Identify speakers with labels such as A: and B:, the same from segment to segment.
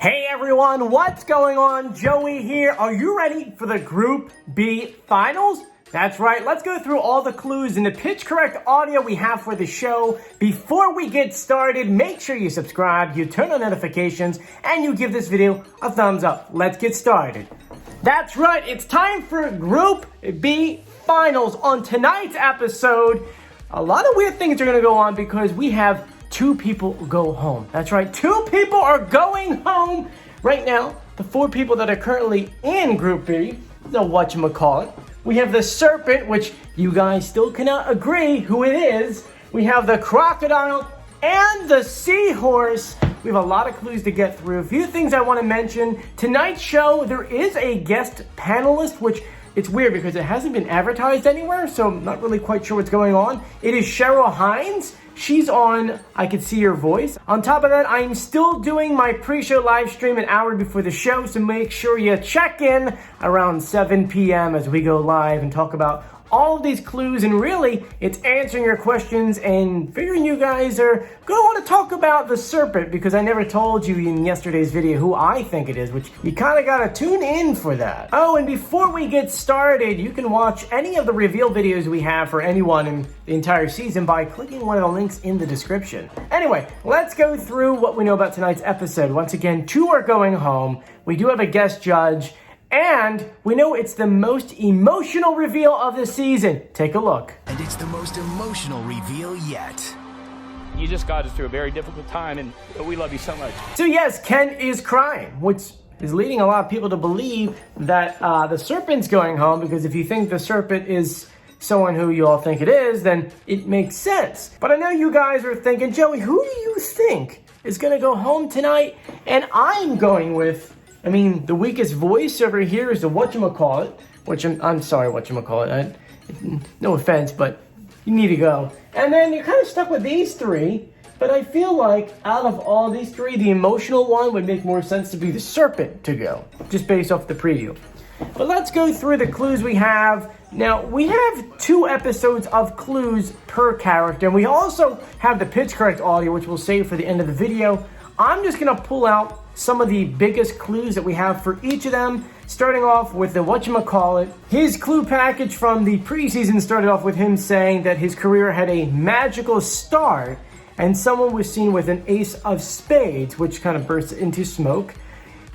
A: Hey everyone, what's going on? Joey here. Are you ready for the Group B finals? That's right, let's go through all the clues and the pitch correct audio we have for the show. Before we get started, make sure you subscribe, you turn on notifications, and you give this video a thumbs up. Let's get started. That's right, it's time for Group B finals. On tonight's episode, a lot of weird things are going to go on because we have two people go home. That's right, two people are going home. Right now, the four people that are currently in Group B, the Whatchamacallit. We have the Serpent, which you guys still cannot agree who it is. We have the Crocodile and the Seahorse. We have a lot of clues to get through. A few things I want to mention. Tonight's show, there is a guest panelist, which it's weird because it hasn't been advertised anywhere, so I'm not really quite sure what's going on. It is Cheryl Hines. She's on I Could See Your Voice. On top of that, I'm still doing my pre-show live stream an hour before the show, so make sure you check in around 7 p.m. as we go live and talk about all of these clues, and really, it's answering your questions and figuring you guys are going to want to talk about the Serpent, because I never told you in yesterday's video who I think it is, which you kind of got to tune in for that. Oh, and before we get started, you can watch any of the reveal videos we have for anyone in the entire season by clicking one of the links in the description. Anyway, let's go through what we know about tonight's episode. Once again, two are going home. We do have a guest judge. And we know it's the most emotional reveal of the season. Take a look.
B: And it's the most emotional reveal yet.
C: You just got us through a very difficult time, but we love you so much.
A: So yes, Ken is crying, which is leading a lot of people to believe that the Serpent's going home, because if you think the Serpent is someone who you all think it is, then it makes sense. But I know you guys are thinking, Joey, who do you think is going to go home tonight? And I'm going with, the weakest voice over here is the Whatchamacallit, which I'm sorry, Whatchamacallit. No offense, but you need to go. And then you're kind of stuck with these three, but I feel like out of all these three, the emotional one would make more sense to be the Serpent to go, just based off the preview. But let's go through the clues we have. Now, we have 2 episodes of clues per character, and we also have the pitch correct audio, which we'll save for the end of the video. I'm just going to pull out some of the biggest clues that we have for each of them, starting off with the Whatchamacallit. His clue package from the preseason started off with him saying that his career had a magical start, and someone was seen with an ace of spades, which kind of bursts into smoke.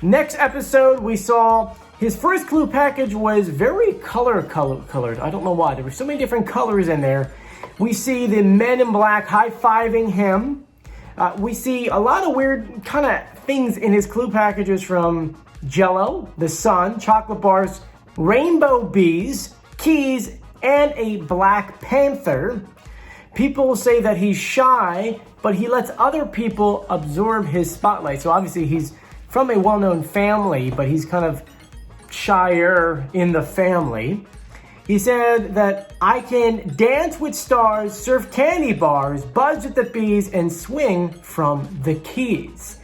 A: Next episode, we saw his first clue package was very colored. I don't know why. There were so many different colors in there. We see the men in black high-fiving him. We see a lot of weird kind of things in his clue packages, from Jello, the sun, chocolate bars, rainbow bees, keys, and a black panther. People say that he's shy, but he lets other people absorb his spotlight. So obviously he's from a well-known family, but he's kind of shyer in the family. He said that I can dance with stars, surf candy bars, buzz with the bees, and swing from the keys.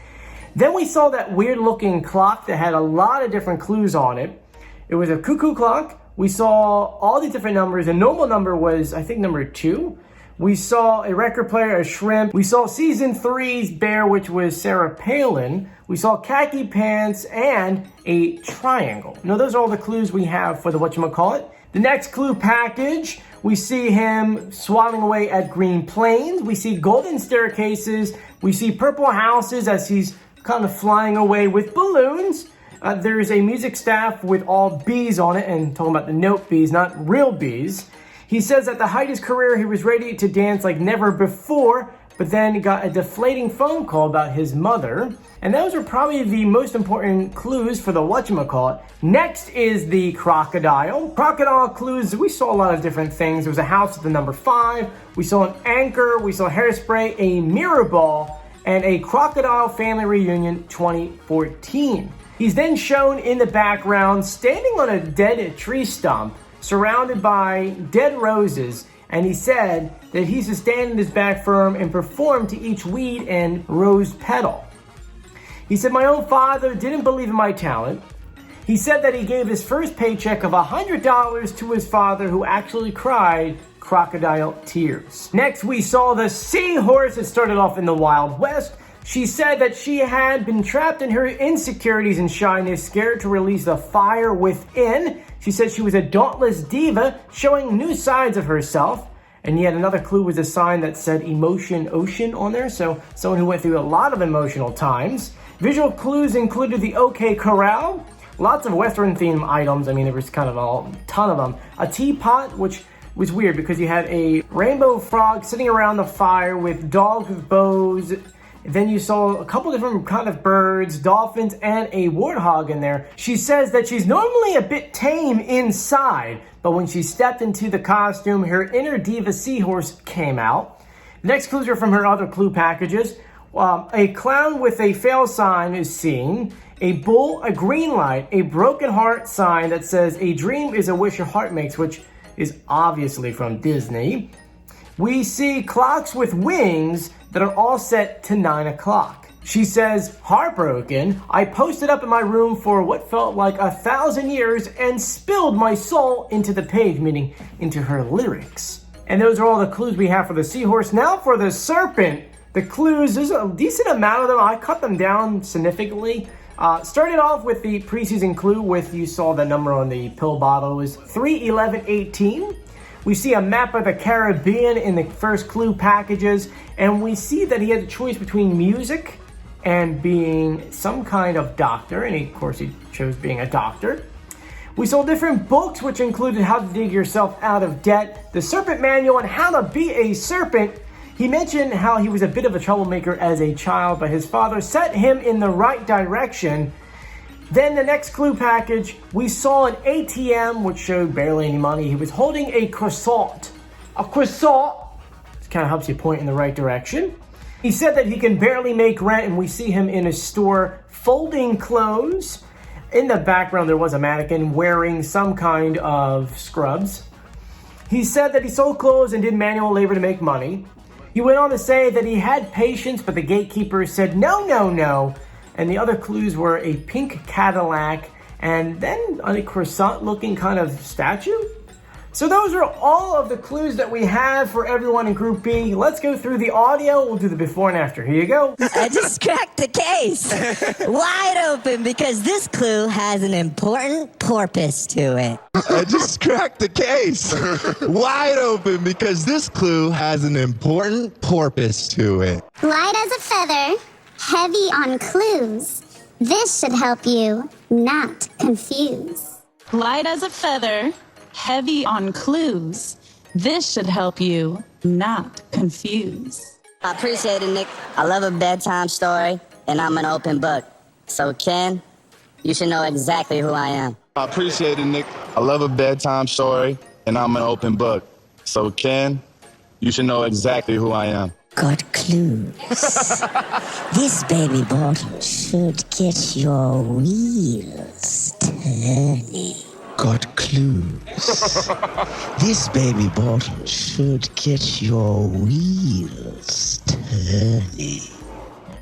A: Then we saw that weird looking clock that had a lot of different clues on it. It was a cuckoo clock. We saw all these different numbers. The normal number was, I think, number 2. We saw a record player, a shrimp. We saw season 3's bear, which was Sarah Palin. We saw khaki pants and a triangle. Now, those are all the clues we have for the Whatchamacallit. The next clue package, we see him swatting away at green planes. We see golden staircases. We see purple houses as he's kind of flying away with balloons. There is a music staff with all bees on it, and talking about the note bees, not real bees. He says at the height of his career, he was ready to dance like never before, but then he got a deflating phone call about his mother. And those are probably the most important clues for the Whatchamacallit. Next is the Crocodile. Crocodile clues, we saw a lot of different things. There was a house with the number 5. We saw an anchor. We saw hairspray, a mirror ball, and a Crocodile family reunion 2014. He's then shown in the background standing on a dead tree stump, surrounded by dead roses, and he said that he's to stand in his back firm and perform to each weed and rose petal. He said, my own father didn't believe in my talent. He said that he gave his first paycheck of $100 to his father, who actually cried crocodile tears. Next, we saw the Seahorse. It started off in the Wild West. She said that she had been trapped in her insecurities and shyness, scared to release the fire within. She said she was a dauntless diva, showing new sides of herself. And yet another clue was a sign that said emotion ocean on there, so someone who went through a lot of emotional times. Visual clues included the OK Corral, lots of Western themed items. I mean, there was kind of a ton of them. A teapot, which was weird because you had a rainbow frog sitting around the fire with dogs with bows. Then you saw a couple different kind of birds, dolphins, and a warthog in there. She says that she's normally a bit tame inside, but when she stepped into the costume, her inner diva Seahorse came out. The next clues are from her other clue packages. A clown with a fail sign is seen. A bull, a green light, a broken heart sign that says a dream is a wish your heart makes, which is obviously from Disney. We see clocks with wings that are all set to 9 o'clock. She says, heartbroken, I posted up in my room for what felt like 1,000 years and spilled my soul into the page, meaning into her lyrics. And those are all the clues we have for the Seahorse. Now for the Serpent. The clues, there's a decent amount of them. I cut them down significantly. Started off with the preseason clue with, you saw the number on the pill bottle, is 3/11/18. We see a map of the Caribbean in the first clue packages, and we see that he had a choice between music and being some kind of doctor, and of course he chose being a doctor. We saw different books, which included How to Dig Yourself Out of Debt, the Serpent Manual, and How to Be a Serpent. He mentioned how he was a bit of a troublemaker as a child, but his father set him in the right direction. Then the next clue package, we saw an ATM, which showed barely any money. He was holding a croissant. A croissant! This kind of helps you point in the right direction. He said that he can barely make rent, and we see him in a store folding clothes. In the background, there was a mannequin wearing some kind of scrubs. He said that he sold clothes and did manual labor to make money. He went on to say that he had patience, but the gatekeeper said no, no, no. And the other clues were a pink Cadillac and then a croissant-looking kind of statue. So those are all of the clues that we have for everyone in Group B. Let's go through the audio. We'll do the before and after. Here you go.
D: I just cracked the case. Wide open because this clue has an important porpoise to it.
E: I just cracked the case. Wide open because this clue has an important porpoise to it.
F: Light as a feather, heavy on clues. This should help you not confuse.
G: Light as a feather, heavy on clues. This should help you not confuse.
D: I appreciate it, Nick. I love a bedtime story, and I'm an open book. So, Ken, you should know exactly who I am.
E: I appreciate it, Nick. I love a bedtime story, and I'm an open book. So, Ken, you should know exactly who I am.
D: Got clues. This baby bottle should get your wheels turning.
E: Got clues. This baby bottle should get your wheels turning.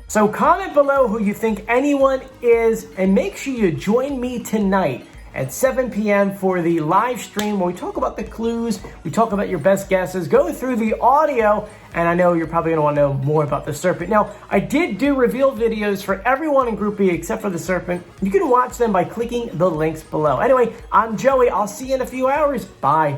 A: So comment below who you think anyone is, and make sure you join me tonight at 7 p.m. for the live stream where we talk about the clues, we talk about your best guesses, go through the audio, and I know you're probably going to want to know more about the Serpent. Now, I did do reveal videos for everyone in Group B except for the Serpent. You can watch them by clicking the links below. Anyway, I'm Joey. I'll see you in a few hours. Bye.